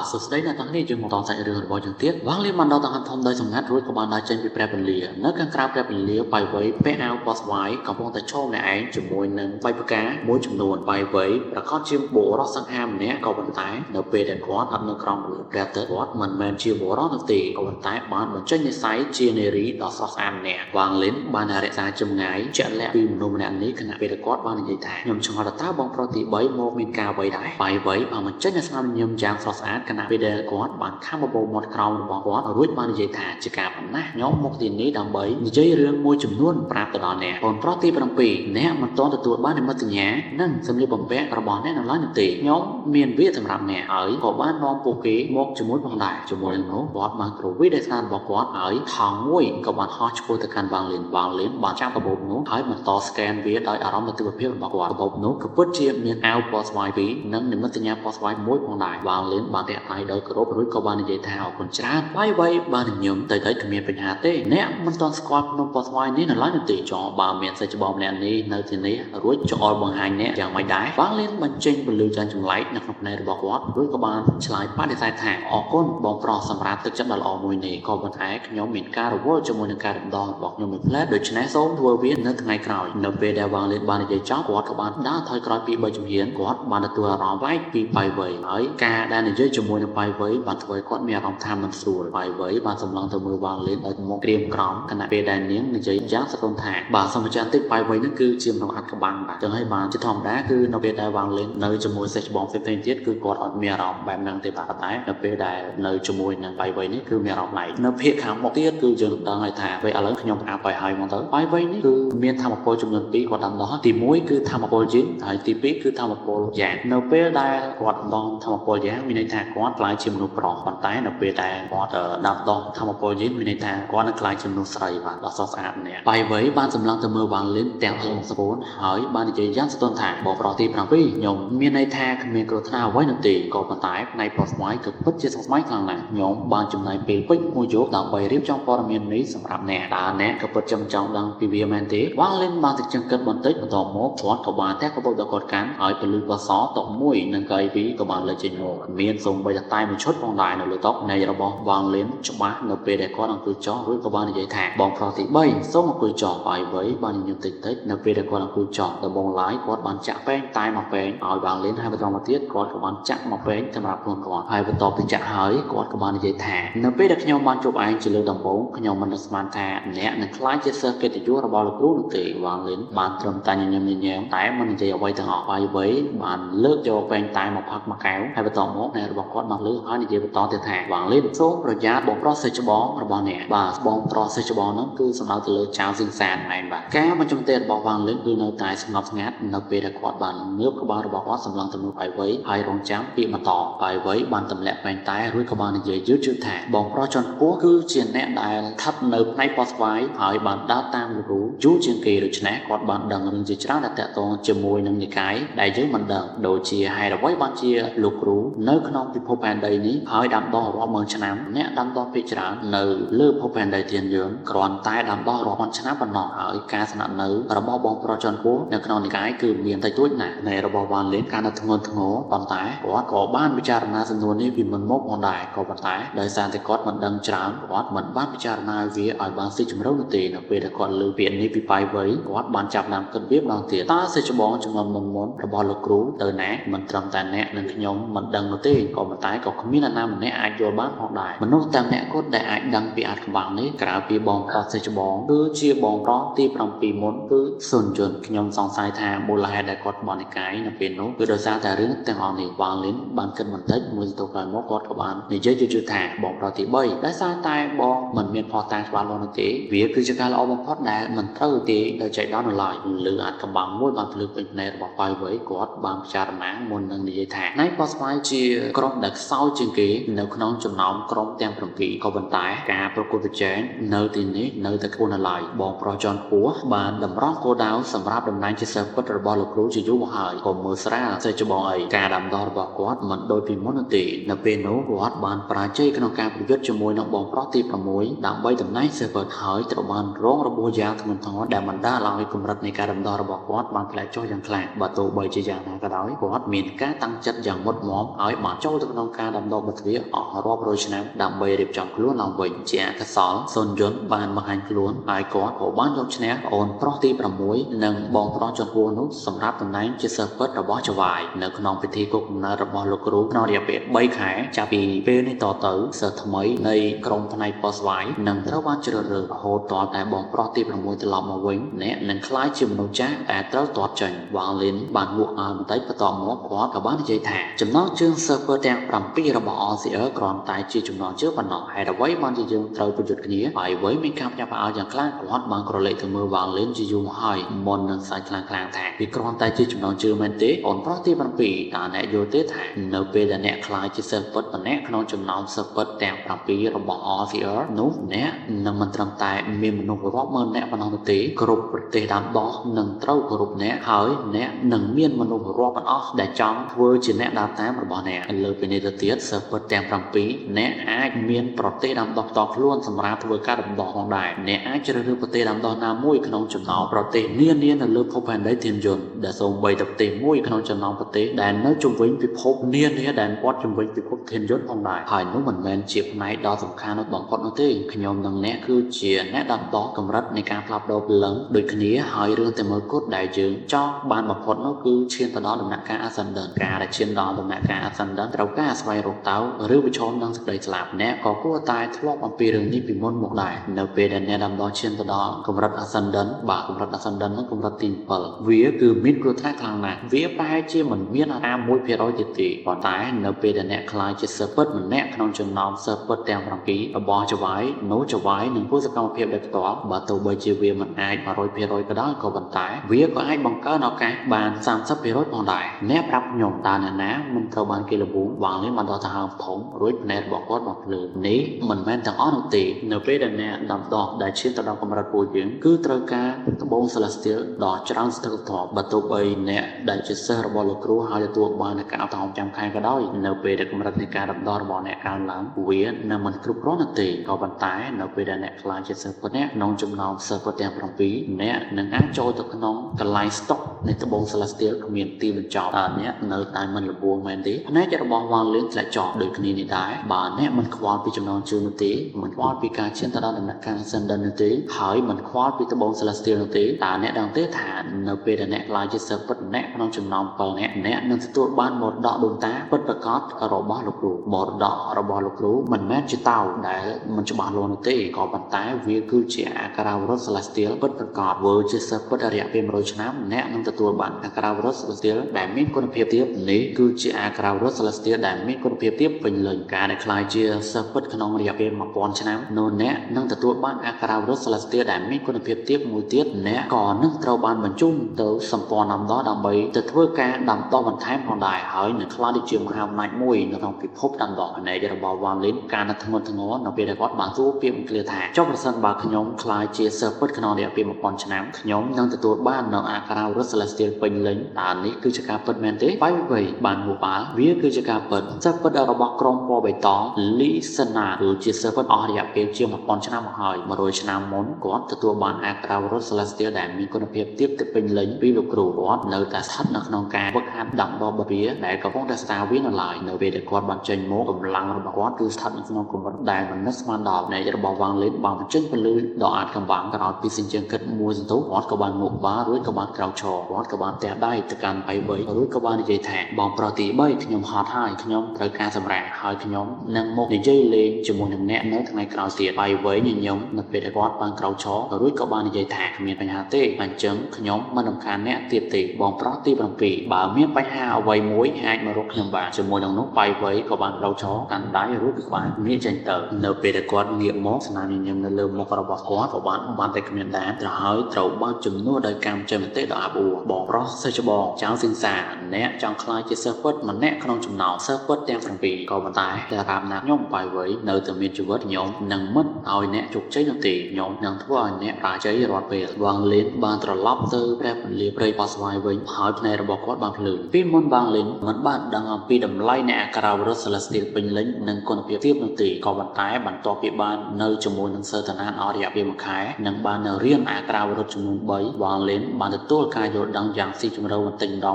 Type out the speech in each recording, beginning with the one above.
សុស្ដីអ្នកទាំងនេះយើងមកតសាច់រឿងរបស់យើងទៀតវ៉ាងលៀនបានដល់ទៅធំដោយសម្ងាត់រួចក៏បានដើរចេញពីព្រះពលានៅខាងក្រៅព្រះពលាបាយវៃពាក់អាវបោះស្វាយកំពុងតែឈរម្នាក់ឯងជាមួយនឹងបៃផ្កាមួយចំនួនបាយវៃប្រកាសជាបុរសសង្ហាម្នាក់ក៏ប៉ុន្តែនៅពេលដែលគាត់អត់នៅក្រោមព្រះព្រះទ័យគាត់មិនមែនជាបុរសនោះទេក៏ប៉ុន្តែបានបញ្ចេញនិស្ស័យជានារីដ៏ស្រស់ស្អាតម្នាក់វ៉ាងលៀនបានរក្សាចម្ងាយជាក់លាក់ពីមនុស្សម្នាក់នេះខណៈពេលគាត់បាននិយាយថាខ្ញុំឆ្ងល់ថាតើបងប្រុសទី3មកមានការអ្វីដែរបាយវៃបានបញ្ចេញនូវស្នាមញញឹមយ៉ាងស្រស់ស្អាតខណៈពេលដែលគាត់បានខំបបោមាត់ក្រោមរបស់គាត់រួចបាននិយាយថាជាការប៉ុណ្ណាខ្ញុំមកទីនេះដើម្បីនិយាយរឿងមួយចំនួនប្រាប់ទៅដល់អ្នកបងប្រុសទី7អ្នកមិនទាន់ទទួលបាននិមិត្តសញ្ញានិងសម្លៀកបំពាក់របស់អ្នកនៅឡើយនោះទេខ្ញុំមានវាសម្រាប់អ្នកហើយក៏បាននាំពួកគេមកជាមួយផងដែរជាមួយនឹងនោះគាត់បានប្រវិដេស្នារបស់គាត់ហើយថងមួយក៏បានហោះឆ្ពោះទៅកាន់វ៉ាងលៀនបានចាប់កាបូបនោះហើយបន្តស្កេនវាដោយអារម្មណ៍ទិដ្ឋភាពរបស់គាត់កាបូបនោះក៏ពិតជាមានអាវពណ៌ស្វាយពីរនិងនិមិត្តសញ្ញាពណ៌ស្វាយមួយផងដែរវ៉ាងលៀនបានតែដៃដោយគោរពរួចក៏បាននិយាយថាអរគុណច្រើនបាយវៃបានញញឹមទៅគ្មានបញ្ហាទេអ្នកមិនទាន់ស្គាល់ភ្នំពណ៌ស្វាយនេះនៅឡើយនោះទេចោបើមានសេចក្ដីម្នាក់នេះនៅទីនេះរួចចោលបង្ហាញអ្នកយ៉ាងម៉េចដែរវ៉ាងលៀនបញ្ចេញពលឺយ៉ាងចម្លែកនៅក្នុងភ្នែករបស់គាត់រួចក៏បានឆ្លើយបដិសេធថាអរគុណបងប្រុសសម្រាប់ទឹកចិត្តដ៏ល្អមួយនេះក៏ប៉ុន្តែខ្ញុំមានការរវល់ជាមួយនឹងការដណ្ដងរបស់ខ្ញុំមួយផ្លែដូច្នេះសូមធ្វើវានៅថ្ងៃក្រោយនៅពេលដែលវ៉ាងលៀនបាននិយាយចប់គាត់ក៏បានដើរថយក្រោយពី3ជំហានគាត់បានទទួលអារម្មណ៍ប្លែកពីបាយវៃហើយការដែលនិយាយជាមួយនឹងបាយវៃបានធ្វើឲ្យគាត់មានអារម្មណ៍ថាមិនស្រួលបាយវៃបានសម្លឹងទៅមើលវ៉ាងលៀនដោយមកក្រៀមក្រំខណៈពេលដែលនាងនិយាយយ៉ាងសកលថាបាទសូមអញ្ជើញតិចបាយវៃនឹងគឺជាមនុស្សអាត់ក្បាំងបាទចឹងហើយបានជាធម្មតាគឺនៅពេលដែលវ៉ាងលៀននៅជាមួយសេះច្បងផ្សេងៗទៀតគឺគាត់អត់មានអារម្មណ៍បែបហ្នឹងទេបាទតែនៅពេលដែលនៅជាមួយនឹងបាយវៃនេះគឺមានអារម្មណ៍ប្លែកនៅភាគខាងមុខទៀតគឺយើងដឹងហើយថាពេលឥឡូវខ្ញុំប្រាប់ឲ្យមកទៅបាយវៃនេះគឺមានធម៌ពលចំនួន2គាត់ដាំដុះទី1គឺធម៌ពលយិនហើយទី2គឺធម៌ពលយ៉ាងនៅពេលដែលគាត់ដងធម៌ពលយ៉ាងមានន័យថាគាត់ខ្លាយជាមនុស្សប្រុសប៉ុន្តែនៅពេលដែលគាត់ដាំដុះធម៌ពលយិនមានន័យថាគាត់នឹងខ្លាយជាមនុស្សស្រីបាទដ៏ស្រស់ស្អាតម្នាក់បាយវៃបានសម្លឹងទៅមើលវ៉ាងលៀនទាំងអស់ស្ពូនហើយបាននិយាយយ៉ាងសន្ទន់ថាបងប្រុសទី7ខ្ញុំមានន័យថាគ្មានគ្រោះថ្នាក់អ្វីនោះទេក៏ប៉ុន្តែផ្នែកប្រុសស្វាយគឺពិតជាស្មុគស្មាញខ្លាំងណាស់ខ្ញុំបានចំណាយពេលពេញមួយយប់ដើម្បីរៀបចំព័ត៌មាននេះសម្រាប់អ្នកតើអ្នកក៏ពិតចង់ដឹងពីវាមែនទេវ៉ាងលៀនបានទឹកចង្កឹកបន្តិចបន្តមកគាត់ក៏បានតែកបោដល់គាត់កាន់ហើយពលឺបសតកមួយនិងកៃពីក៏បានលើចេញមកមានសូម្បីតែតែមួយឈុតផងដែរនៅលើតុនៃរបស់វ៉ាងលៀនច្បាស់នៅពេលដែលគាត់អង្គុយចុះរួចក៏បាននិយាយថាបងប្រុសទី3សូមអង្គុយចុះបាយវៃបានញញឹមតិចនៅពេលដែលគាត់អង្គុយចុះដំបងឡាយគាត់បានចាក់ពេងតែមកពេងឲ្យវ៉ាងលៀនហើយបន្តមកទៀតគាត់ក៏បានចាក់មកពេងសម្រាប់ខ្លួនគាត់ហើយបន្ទាប់ពីចាក់ហើយគាត់ក៏បាននិយាយថានៅពេលដែលខ្ញុំបានជួបឯងជាលើកដំបូងខ្ញុំមិននឹកស្មានថាអ្នកនឹងខ្លាចជាសិស្សកិត្តិយសរបស់លោកគ្រូនោះទេវ៉ាងលៀនបានត្រឹមតែញញឹមតែមិននិយាយអ្វីទាំងអស់បាយវៃបានលើកយកពេងតែមកផឹកមកកែវហើយបន្តមកអ្នករបស់គាត់មកលើហើយនិយាយបន្តទៀតថាវ៉ាងលៀនសូមប្រយ័ត្នបងប្រុសសេះច្បងរបស់អ្នកបាទបងប្រុសសេះច្បងនោះគឺសំដៅទៅលើចៅស៊ីងសានឯងបាទការបញ្ចំទេរបស់វ៉ាងលៀនគឺនៅតែស្ងប់ស្ងាត់នៅពេលដែលគាត់បានងើបក្បាលរបស់គាត់សម្លឹងទៅមើលបាយវៃហើយរងចាំពាក្យបន្តបាយវៃបានទម្លាក់ពេងតែរួចក៏បាននិយាយយឺតៗថាបងប្រុសជាន់ខ្ពស់គឺជាអ្នកដែលស្ថិតនៅផ្នែកប៉ស្វាយហើយបានដើរតាមលោកគ្រូយូរជាងគេដូច្នេះគាត់បានដឹងរឿងជាច្រើនដែលតាក់ទងជាមួយនឹងនិកាយដែលយើងមិនដឹងដូចជាហេតុអ្វីបានជាលោកគ្រូនៅក្នុងពិភពផែនដីនេះហើយដាំដុះរាប់ម៉ឺនឆ្នាំអ្នកដាំដុះភាគច្រើននៅលើភពផែនដីទៀតយើងគ្រាន់តែដាំដុះរាប់ម៉ឺនឆ្នាំប៉ុណ្ណោះហើយការស្នាក់នៅរបស់បងប្រុសជាន់ខ្ពស់នៅក្នុងនិកាយគឺមានតែទួចណាស់នៃរបស់វ៉ាងលៀនការនៅធ្ងន់ធ្ងរប៉ុន្តែគាត់ក៏បានពិចារណាសំណួរនេះពីមុនមកផងដែរក៏ប៉ុន្តែដោយសារតែគាត់មិនដឹងច្រើនគាត់មិនបានពិចារណាវាឲ្យបានស៊ីជម្រៅនោះទេនៅពេលដែលគាត់លើពាក្យនេះពីបាយវៃគាត់បានចាប់ដើមគិតវាម្ដងទៀតតើសេចក្ដីចំនួនមុនរបស់លោកគ្រូទៅណាមិនត្រឹមតែអ្នកនិងខ្ញុំមិនដឹងនោះទេក៏ប៉ុន្តែក៏គ្មានអ្នកណាម្នាក់អាចយល់បានផងដែរមនុស្សតែម្នាក់គត់ដែលអាចដឹងពីអាថ៌កំបាំងនេះក្រៅពីបងប្រុសសេចក្ដីគឺជាបងប្រុសទី7មុនគឺសុនយន្តខ្ញុំសង្ស័យថាមូលហេតុដែលគាត់បននិកាយនៅពេលនោះគឺដោយសារតែរឿងទាំងអស់នេះវ៉ាងលៀនបានគិតបន្តិចមួយទៅក្រោយមកគាត់ក៏បាននិយាយយឺតៗថាបងប្រុសទី3ដោយសារតែបងមិនមានផុសតាងច្បាស់លាស់នោះទេវាគឺជាការល្អបំផុតដែលមិនត្រូវទេដោយចៃដន្យនៅឡើយលើអាថ៌កំបាំងមួយបានភ្លឺពេញភ្នែករបស់បាយវៃគាត់បានពិចារណាមុននឹងនិយាយថាណៃប៉ស្វាយជាក្រុមដែលខ្សោយជាងគេនៅក្នុងចំណោមក្រុមទាំង7ក៏ប៉ុន្តែការប្រកួតប្រជែងនៅទីនេះនៅតែខ្ពស់នៅឡើយបងប្រុសជាន់ខ្ពស់បានតម្រង់គោលដៅសម្រាប់តំណែងជាសិស្សពិតរបស់លោកគ្រូជាយូរមកហើយក៏មើលស្រាលសេចក្ដីអីការដាំដុះរបស់គាត់មិនដូចពីមុននោះទេនៅពេលនោះគាត់បានបរាជ័យក្នុងការប្រយុទ្ធជាមួយនឹងបងប្រុសទី6ដើម្បីតំណែងសិស្សពិតហើយត្រូវបានរងរបួសយ៉ាងធ្ងន់ធ្ងរដែលបណ្ដាលឲ្យកម្រិតនៃការដាំដុះរបស់គាត់បានធ្លាក់ចុះយ៉ាងខ្លាំងបើទោះបីជាយ៉ាងណាក៏ដោយគាត់មានការតាំងចិត្តយ៉ាងមុតមាំឲ្យបានចូលទៅ ក្នុងការដំណោបទ្វាអស់រាប់រយឆ្នាំដើម្បីរៀបចំខ្លួនឡើងវិញជាអកសលសុនយន្តបានបង្ហាញខ្លួនហើយគាត់ក៏បានយកឈ្នះប្អូនប្រុសទី6និងបងប្រុសចំពោះនោះសម្រាប់តំណែងជាសិស្សពិតរបស់ចវាយនៅក្នុងពិធីគុកកំណើតរបស់លោកគ្រូក្នុងរយៈពេល3ខែចាប់ពីពេលនេះតទៅសិស្សថ្មីនៃក្រុមផ្នែកប៉ុស្តិ៍ស្វាយនឹងត្រូវបានជ្រើសរើសរហូតដល់តែបងប្រុសទី6ត្រឡប់មកវិញអ្នកនឹងក្លាយជាមនុស្សចាស់ដែលត្រូវទាត់ចេញវ៉ាងលីនបានងក់អើបន្តិចបន្ទាប់មកគាត់ក៏បាននិយាយថាចំណងជើងសិស្សពិតទាំង7របស់ RCR គ្រាន់តែជាចំណងជើងប៉ុណ្ណោះហេតុអ្វីបានជាយើងត្រូវប្រយុទ្ធគ្នាហើយអ្វីមានការផ្ញើផ្អើលយ៉ាងខ្លាំងគាត់បានក្រឡេកទៅមើលវ៉ាងលីនជាយូរមកហើយមុននឹងសាច់ខ្លាំងៗថាវាគ្រាន់តែជាចំណងជើងមែនទេអូនប្រុសទី7តើអ្នកយល់ទេថានៅពេលដែលអ្នកខ្លាចជាសិស្សពិតម្នាក់ក្នុងចំណោមសិស្សពិតទាំង7របស់ RCR នោះអ្នកនឹងមិនត្រឹមតែមានមនុស្សរាប់ម៉ឺនអ្នកប៉ុណ្ណោះទេគ្រប់ប្រទេសដាំដោះនឹងត្រូវគោរពអ្នកហើយអ្នកនឹងមានមនុស្សរាប់មិនអស់ដែលចង់ធ្វើជាអ្នកដើរតាមរបស់អ្នកលើពីនេះទៅទៀតសិស្សពិតទាំង7អ្នកអាចមានប្រទេសដាំដោះផ្ទាល់ខ្លួនសម្រាប់ធ្វើការដាំដុះផងដែរអ្នកអាចជ្រើសរើសប្រទេសដាំដុះណាមួយក្នុងចំណោមប្រទេសនានានៅលើភពផែនដីធានយន្តដែលសូម្បីតែប្រទេសមួយក្នុងចំណោមប្រទេសដែលនៅជុំវិញពិភពនានាដែលព័ទ្ធជុំវិញពិភពធានយន្តផងដែរហើយនោះមិនមែនជាផ្នែកដ៏សំខាន់នោះបំផុតនោះទេខ្ញុំនិងអ្នកគឺជាអ្នកដាំដុះកម្រិតនៃការផ្លាស់ប្ដូរព្រលឹងដូចគ្នាហើយរឿងតែមើលគត់ដែលយើងចង់បានបំផុតនោះគឺឈានទៅដល់ដំណាក់កាល Ascendant ការដែលឈានដល់ដំណាក់កាល Ascendant ត្រូវការស្វែងរកតៅឬប្រឈមនឹងសេចក្តីស្លាប់អ្នកក៏គួរតែធ្លាប់អំពីរឿងនេះពីមុនមកដែរនៅពេលដែលអ្នកដាំដុះឈានទៅដល់កម្រិត Ascendant បាទកម្រិត Ascendant នោះកម្រិតទី7វាគឺមានគ្រោះថ្នាក់ខ្លាំងណាស់វាប្រហែលជាមិនមានអារ៉ាម 1% ទៀតទេប៉ុន្តែនៅពេលដែលអ្នកខ្លាចជាសិស្សពិតម្នាក់ក្នុងចំណោមសិស្សពិតទាំង7របស់ចវាយនោះចវាយនឹងធ្វើសកម្មភាពដោយផ្ទាល់បើទោះបីជាវាមិនអាច 100% ក៏ដោយក៏ប៉ុន្តែវាក៏អាចបង្កើនឱកាសបាន 30% ផងដែរអ្នកប្រាប់ខ្ញុំតើអ្នកណាមិនត្រូវបានគេល្បួងវ៉ាងនេះបានដល់ទៅហើមធំរួចភ្នែករបស់គាត់មកភ្លើនេះមិនមែនទាំងអស់នោះទេនៅពេលដែលអ្នកដាំដុះដែលឈានទៅដល់កម្រិតពួកយើងគឺត្រូវការត្បូង Celestial ដ៏ច្រើនស្ទើរធំបើទោះបីអ្នកដែលជាសិស្សរបស់លោកគ្រូហើយទទួលបានការអត់ហចាំខែក៏ដោយនៅពេលដែលកម្រិតនៃការដាំដុះរបស់អ្នកកើនឡើងវានឹងមិនគ្រប់គ្រាន់នោះទេក៏ប៉ុន្តែនៅពេលដែលអ្នកខ្លាចជាសិស្សពិតអ្នកក្នុងចំណោមសិស្សពិតទាំង7អ្នកនឹងអាចចូលទៅក្នុងកន្លែង stock នៃត្បូង Celestial គ្មានទីបញ្ចប់តើអ្នកនៅតែមិនល្បួងមែនទេផ្នែករបស់វ៉ាងលៀនធ្លាក់ចុះដូចគ្នានេះដែរបើអ្នកមិនខ្វល់ពីចំណងជើងនោះទេមិនខ្វល់ពីការឈានទៅដល់ដំណាក់កាល Ascendant នោះទេហើយមិនខ្វល់ពីត្បូង Celestial នោះទេតើអ្នកដឹងទេថានៅពេលដែលអ្នកខ្លាចជាសិស្សពិតម្នាក់ក្នុងចំណោម7អ្នកអ្នកនឹងទទួលបានមរតកដូនតាពិតប្រាកដរបស់លោកគ្រូមរតករបស់លោកគ្រូមិនមែនជាតៅដែលមិនច្បាស់លាស់នោះទេក៏ប៉ុន្តែវាគឺជាអក្ខរាវរត Celestial ពិតប្រាកដវើជាសិស្សពិតរយៈពេល100ឆ្នាំអ្នកនឹងទទួលបានអក្ខរាវរត Celestial ដែលមានគុណភាពទាបនេះគឺជាអក្ខរាវរត Celestial ដែលមានគុណភាពទាបពេញលេញការដែលខ្លាយជាសិស្សពិតក្នុងរយៈពេល1000ឆ្នាំនោះអ្នកនឹងទទួលបានអក្ខរាវរត Celestial ដែលមានគុណភាពទាបមួយទៀតអ្នកក៏នឹងត្រូវបានបញ្ជូនទៅសម្ព័ន្ធដាំដុះដើម្បីទៅធ្វើការដាំដុះបន្ថែមផងដែរហើយនឹងខ្លាចជាមហាអំណាចមួយនៅក្នុងពិភពដាំដុះផ្នែករបស់វ៉ាងលីនការនៅធ្ងន់ធ្ងរនៅពេលដែលគាត់បានសួរពាក្យឃ្លាថាចុះប្រសិនបើខ្ញុំខ្លាចជាសិស្សពិតក្នុងរយៈពេល1000ឆ្នាំខ្ញុំនឹងទទួលបាននៅអក្ខរាវរត Celestial ពេញលេញតើនេះគឺជាការពិតមែនទេបាយវៃបានហូបាលវាគឺជាការពិតសិស្សពិតរបស់ក្រុមពណ៌បៃតងលីសណាគឺជាសិស្សពិតអស់រយៈពេលជា1000ឆ្នាំមកហើយ100ឆ្នាំមុនគាត់ទទួលបានអក្ខរាវរត Celestial ដែលមានគុណភាពទាបទៅពេញលេញពីលោកគ្រូគាត់នៅតែស្ថិតនៅក្នុងការវឹកហាត់ដាំដុះបរិយាដែលកំពុងតែស្ដារវានៅឡើយនៅពេលដែលគាត់បានចេញមកកម្លាំងរបស់គាត់គឺស្ថិតនៅក្នុងកម្រិតដែលមិននឹកស្មានដល់នៃរបស់វ៉ាងលីនបានបញ្ចេញពលឺដ៏អាចកំបាំងក្រោយពីសញ្ជើងគិតមួយសន្ទុះគាត់ក៏បានងក់បារួចក៏បានក្រោកឈរគាត់ក៏បានទះដៃទៅកាន់បៃ3រួចក៏បាននិយាយថាបងប្រុសទី3ខ្ញុំហត់ហើយខ្ញុំត្រូវការសម្រាកហើយខ្ញុំនឹងមកនិយាយលេងជាមួយនឹងអ្នកនៅថ្ងៃក្រោយទៀតបៃ3ញញឹមនៅពេលដែលគាត់បានក្រោកឈររួចក៏បាននិយាយថាគ្មានបញ្ហាទេអញ្ចឹងខ្ញុំមិនរំខានអ្នកទៀតទេបងប្រុសទី7បើមានបញ្ហាអ្វីមួយអាចមករកខ្ញុំបានជាមួយនឹងនោះបៃ3ក៏បានក្រោកឈរកាន់ដៃរួចក៏បានងាកចេញទៅនៅពេលដែលគាត់ងាកមកស្នាមញញឹមនៅលើមុខរបស់គាត់ក៏បានតែគ្មានដែនទៅហើយត្រូវបានជំនួសដោយកម្មចេញមតិដ៏អាប់អួរបងប្រុសសិស្សច្បងចៅសិង្សាអ្នកចង់ខ្លាចជាសិស្សពិតម្នាក់ក្នុងចំណោមសិស្សពិតទាំង7ក៏ប៉ុន្តែតែតាមណាខ្ញុំបៃវៃនៅតែមានជីវិតខ្ញុំនឹងមិនឲ្យអ្នកជោគជ័យនោះទេខ្ញុំនឹងធ្វើឲ្យអ្នកបរាជ័យរាល់ពេលវ៉ាងលីនបានត្រឡប់ទៅព្រះពន្លាព្រៃប៉ស្វាយវិញហើយភ្នែករបស់គាត់បានភ្លឺពីមុនវ៉ាងលីនមិនបានដឹងអំពីតម្លៃនៃអក្ខរាវរត Celestial ពេញលេញនិងគុណភាពទាបនោះទេក៏ប៉ុន្តែបន្ទាប់ពីបាននៅជាមួយនឹងសិស្សតាណានអស់រយៈពេល1ខែនិងបាននៅរៀនអក្ខរាវរតចំនួន3វ៉ាងលីនបានទទួលការយល់ ល់ដឹងយ៉ាងស៊ីជម្រៅបន្តិចម្ដ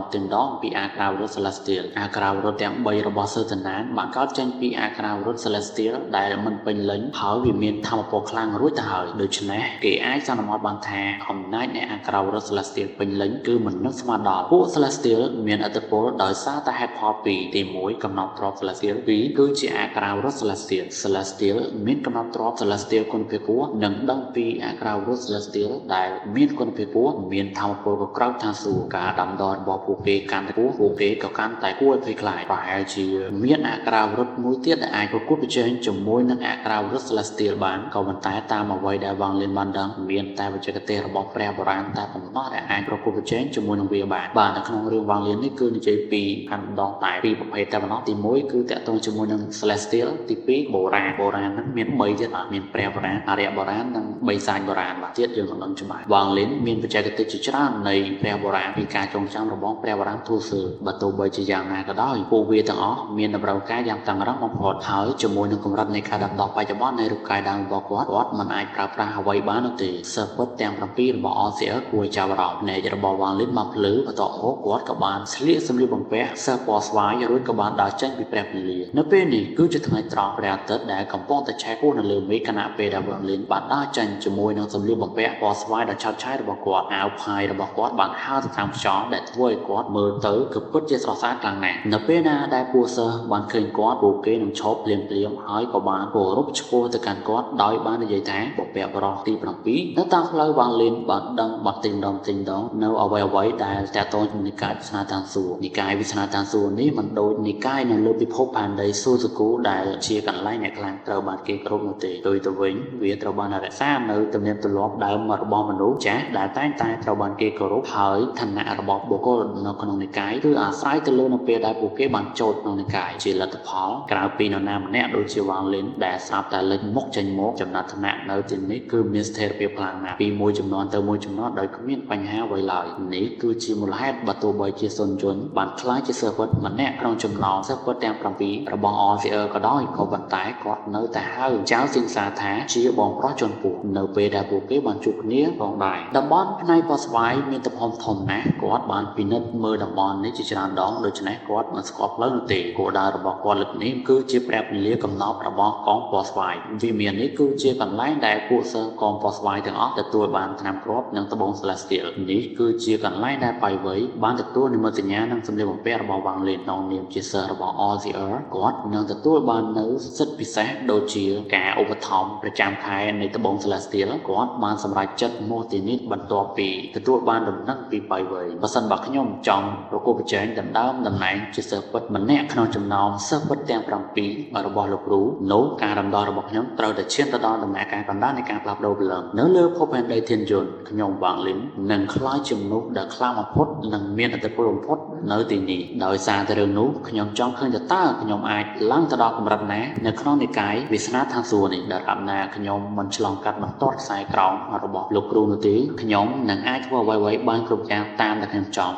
ងពីអាក្រាវរត់ Celestial អាក្រាវរត់ទាំង3របស់ Sertanan បានកើតចេញពីអាក្រាវរត់ Celestial ដែលមិនពេញលេញហើយវាមានថាមពលខ្លាំងរួចទៅហើយដូច្នេះគេអាចសន្មតបានថាអំណាចនៃអាក្រាវរត់ Celestial ពេញលេញគឺមិននឹកស្មានដល់ពួក Celestial មានឥទ្ធិពលដោយសារតែហេតុផលពីរទី1កំណត់ទ្រព្យ Celestial 2គឺជាអាក្រាវរត់ Celestial មានកំណត់ទ្រព្យ Celestial គុណភាពខ្ពស់និងដឹងពីអាក្រាវរត់ Celestial ដែលមានគុណភាពខ្ពស់មានថាមពលក្រៅឋានសួគ៌ការដាំដុះរបស់ពួកគេកាន់តែខ្ពស់ពួកគេក៏កាន់តែគួរឲ្យភ័យខ្លាចប្រហែលជាមានអាក្រាវរត់មួយទៀតដែលអាចប្រកួតប្រជែងជាមួយនឹងអាក្រាវរត់ Celestial បានក៏ប៉ុន្តែតាមអ្វីដែលវ៉ាងលៀនបានដឹងមានតែបច្ចេកទេសរបស់ព្រះបុរាណតែប៉ុណ្ណោះដែលអាចប្រកួតប្រជែងជាមួយនឹងវាបាននៅក្នុងរឿងវ៉ាងលៀននេះគឺនិយាយពីកាន់ដងតែពីរប្រភេទតែប៉ុណ្ណោះទី1គឺតាក់ទងជាមួយនឹង Celestial ទី2បុរាណហ្នឹងមាន3ទៀតបាទមានព្រះបុរាណអារ្យបុរាណនិងបិសាចបុរាណបាទទៀតយើងមិនដឹងច្បាស់វ៉ាងលៀនមានបច្ចេកទេសជាច្រើននៃព្រះបុរាណពីការចងចាំរបស់ព្រះបុរាណទូសឺបើទោះបីជាយ៉ាងណាក៏ដោយពួកវាទាំងអស់មានតម្រូវការយ៉ាងតឹងរ៉ឹងបំផុតហើយជាមួយនឹងកម្រិតនៃការដាំដុះបច្ចុប្បន្ននៃរូបកាយដើមរបស់គាត់មិនអាចប្រើប្រាស់អ្វីបាននោះទេសិស្សពិតទាំង7របស់ OCR គួរចាប់អារម្មណ៍ភ្នែករបស់វ៉ាងលៀនមកភ្លឺបន្ទាប់មកគាត់ក៏បានស្លៀកសម្លៀកបំពាក់សិស្សពណ៌ស្វាយរួចក៏បានដើរចេញពីព្រះពន្លានៅពេលនេះគឺជាថ្ងៃត្រង់ព្រះអាទិត្យដែលកំពុងតែឆេះគោះនៅលើមេឃខណៈពេលដែលវ៉ាងលៀនបានដើរចេញជាមួយនឹងសម្លៀកបំពាក់ពណ៌ស្វាយដ៏ឆើតឆាយរបស់គាត់អាវផាយរបស់គាត់បានហើរទៅតាមខ្យល់ដែលធ្វើឲ្យគាត់មើលទៅគឺពិតជាស្រស់ស្អាតខ្លាំងណាស់នៅពេលណាដែលពួកសិស្សបានឃើញគាត់ពួកគេនឹងឈប់ភ្លាមហើយក៏បានគោរពឆ្ពោះទៅកាន់គាត់ដោយបាននិយាយថាបុព្វបុរសទី7នៅតាមផ្លូវវ៉ាងលៀនបានដឹងបាត់ទិញដងនៅអ្វីដែលតាក់ទងជាមួយនិកាយវិស្នាតានសួគ៌និកាយវិស្នាតានសួគ៌នេះមិនដូចនិកាយនៅលើពិភពផែនដីសួគ៌ដែលជាកន្លែងអ្នកខ្លាំងត្រូវបានគេគោរពនោះទេដោយទៅវិញវាត្រូវបានរក្សានៅទំនៀមទម្លាប់ដើមរបស់មនុស្សចាស់ដែលតែងតែត្រូវបានគេគោរពហើយឋានៈរបស់បុគ្គលនៅក្នុងនិកាយគឺអាស្រ័យទៅលើនៅពេលដែលពួកគេបានចូលក្នុងនិកាយជាលទ្ធផលក្រៅពីនរណាម្នាក់ដូចជាវ៉ាងលៀនដែលស្រាប់តែលេចមុខចេញមកចំណាត់ឋានៈនៅទីនេះគឺមានស្ថិរភាពខ្លាំងណាស់ពីមួយចំនួនទៅមួយចំនួនដោយគ្មានបញ្ហាអ្វីឡើយនេះគឺជាមូលហេតុបើទោះបីជាសុនយន្តបានខ្លាចជាសិស្សពិតម្នាក់ក្នុងចំណោមសិស្សពិតទាំង7របស់ OCR ក៏ដោយក៏ប៉ុន្តែគាត់នៅតែហៅចៅសិង្សាថាជាបងប្រុសជនពូនៅពេលដែលពួកគេបានជួបគ្នាផងដែរតំបន់ផ្នែកពណ៌ស្វាយមានទំហំធំណាស់គាត់បានពិនិត្យមើលតំបន់នេះជាច្រើនដងដូច្នេះគាត់មិនស្គាល់ផ្លូវនោះទេគោលដៅរបស់គាត់លើកនេះគឺជាព្រះពន្លាកំណប់របស់កងពណ៌ស្វាយវិមាននេះគឺជាកន្លែងដែលពួកសិស្សកងពណ៌ស្វាយទាំងអស់ទទួលបានថ្នាំគ្រាប់និងត្បូង Celestial នេះគឺជាកន្លែងដែលបៃវៃបានទទួលនិមិត្តសញ្ញានិងសម្លៀកបំពាក់របស់វ៉ាងលៀនក្នុងនាមជាសិស្សរបស់ OCR គាត់នឹងទទួលបាននូវសិទ្ធិពិសេសដូចជាការឧបត្ថម្ភប្រចាំខែនៃត្បូង Celestial គាត់បានសម្រេចចិត្តមកទីនេះបន្ទាប់ពីទទួលបានដំណឹងពីបៃវៃបើសិនបើខ្ញុំចង់ប្រកួតប្រជែងដណ្ដើមតំណែងជាសិស្សពិតម្នាក់ក្នុងចំណោមសិស្សពិតទាំង7របស់លោកគ្រូនោះការរំដោះរបស់ខ្ញុំត្រូវតែឈានទៅដល់ដំណាក់កាលកណ្ដាលនៃការផ្លាស់ប្ដូរព្រលឹងនៅលើភពផែនដីធានយន្តខ្ញុំវ៉ាងលីននឹងក្លាយជាមនុស្សដែលខ្លាំងបំផុតនិងមានឥទ្ធិពលបំផុតនៅទីនេះដោយសារតែរឿងនោះខ្ញុំចង់ឃើញតើខ្ញុំអាចឡើងទៅដល់កម្រិតណានៅក្នុងនិកាយវាសនាឋានសួគ៌នេះដែលណាខ្ញុំមិនឆ្លងកាត់បន្ទាត់ខ្សែក្រោមរបស់លោកគ្រូនោះទេខ្ញុំនឹងអាចធ្វើអ្វីៗបានគ្រប់យ៉ាងតាមដែលខ្ញុំចង់